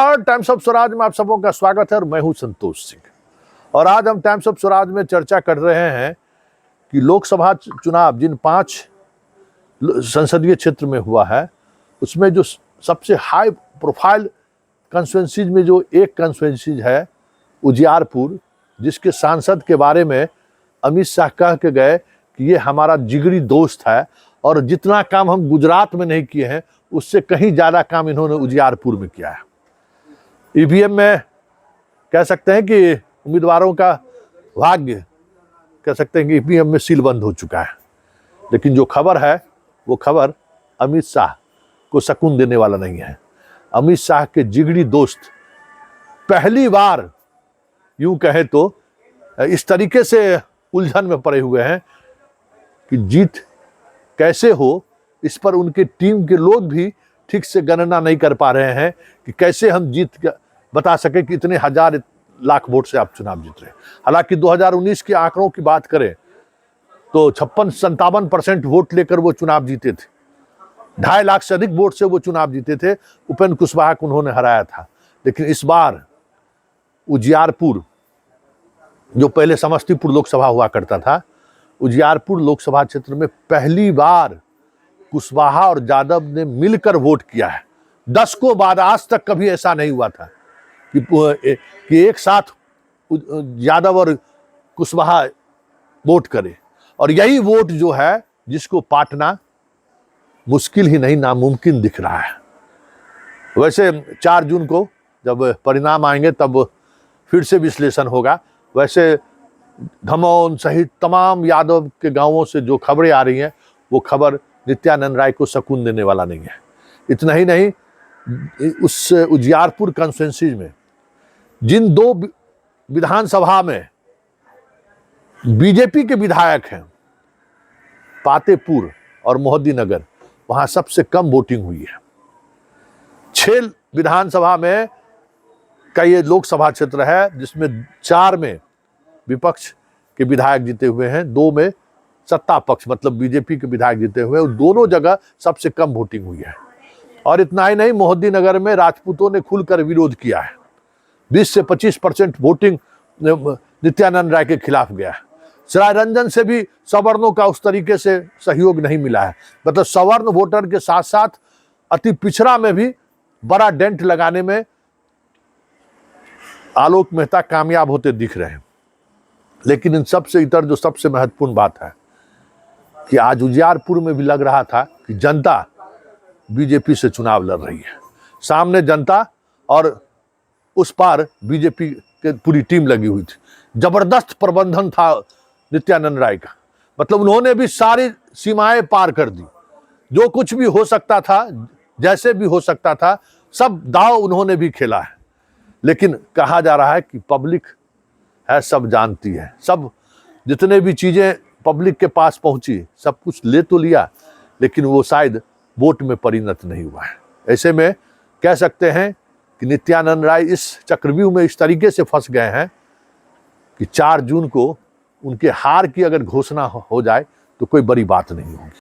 Times of Swaraj में आप सबों का स्वागत है और मैं हूं संतोष सिंह। और आज हम टाइम्स ऑफ स्वराज में चर्चा कर रहे हैं कि लोकसभा चुनाव जिन 5 संसदीय क्षेत्र में हुआ है उसमें जो सबसे हाई प्रोफाइल कंस्टिट्यूंसीज में जो एक कंस्टिट्यूंसीज है उजियारपुर, जिसके सांसद के बारे में अमित शाह कह के गए कि ये हमारा जिगरी दोस्त है और जितना काम हम गुजरात में नहीं किए हैं उससे कहीं ज़्यादा काम इन्होंने उजियारपुर में किया है। ईवीएम में कह सकते हैं कि उम्मीदवारों का भाग्य, कह सकते हैं कि ईवीएम में सील बंद हो चुका है। लेकिन जो खबर है वो खबर अमित शाह को सुकून देने वाला नहीं है। अमित शाह के जिगरी दोस्त पहली बार यूं कहें तो इस तरीके से उलझन में पड़े हुए हैं कि जीत कैसे हो इस पर उनके टीम के लोग भी ठीक से गणना नहीं कर पा रहे हैं कि कैसे हम जीत बता सके कि इतने हजार लाख वोट से आप चुनाव जीत रहे हैं। हालांकि 2019 के आंकड़ों की बात करें तो 56-57% वोट लेकर वो चुनाव जीते थे। 2.5 लाख से अधिक वोट से वो चुनाव जीते थे। उपेंद्र कुशवाहा को उन्होंने हराया था। लेकिन इस बार उजियारपुर, जो पहले समस्तीपुर लोकसभा हुआ करता था, उजियारपुर लोकसभा क्षेत्र में पहली बार कुशवाहा और यादव ने मिलकर वोट किया है। 10 को बाद आज तक कभी ऐसा नहीं हुआ था कि एक साथ यादव और कुशवाहा वोट करे। और यही वोट जो है जिसको पाटना मुश्किल ही नहीं नामुमकिन दिख रहा है। वैसे 4 जून को जब परिणाम आएंगे तब फिर से विश्लेषण होगा। वैसे धमौन सहित तमाम यादव के गांवों से जो खबरें आ रही हैं वो खबर नित्यानंद राय को सुकून देने वाला नहीं है। इतना ही नहीं, उस उजियारपुर कॉन्स्टिट्यूंसी में जिन 2 विधानसभा में बीजेपी के विधायक हैं, पातेपुर और मोहद्दीनगर, वहां सबसे कम वोटिंग हुई है। 6 विधानसभा में का ये लोकसभा क्षेत्र है जिसमें 4 में विपक्ष के विधायक जीते हुए हैं, 2 में सत्ता पक्ष मतलब बीजेपी के विधायक जीते हुए, दोनों जगह सबसे कम वोटिंग हुई है। और इतना ही नहीं, मोहद्दीनगर में राजपूतों ने खुलकर विरोध किया है। 20 से 25% वोटिंग नित्यानंद राय के खिलाफ गया है। सरायरंजन से भी सवर्णों का उस तरीके से सहयोग नहीं मिला है। मतलब सवर्ण वोटर के साथ साथ अति पिछड़ा में भी बड़ा डेंट लगाने में आलोक मेहता कामयाब होते दिख रहे हैं। लेकिन इन सबसे इतर जो सबसे महत्वपूर्ण बात है कि आज उजियारपुर में भी लग रहा था कि जनता बीजेपी से चुनाव लड़ रही है। सामने जनता और उस पार बीजेपी की पूरी टीम लगी हुई थी। जबरदस्त प्रबंधन था नित्यानंद राय का। मतलब उन्होंने भी सारी सीमाएं पार कर दी। जो कुछ भी हो सकता था, जैसे भी हो सकता था, सब दांव उन्होंने भी खेला है। लेकिन कहा जा रहा है कि पब्लिक है, सब जानती है। सब जितने भी चीजें पब्लिक के पास पहुंची सब कुछ ले तो लिया, लेकिन वो शायद वोट में परिणत नहीं हुआ है। ऐसे में कह सकते हैं कि नित्यानंद राय इस चक्रव्यूह में इस तरीके से फंस गए हैं कि 4 जून को उनके हार की अगर घोषणा हो जाए तो कोई बड़ी बात नहीं होगी।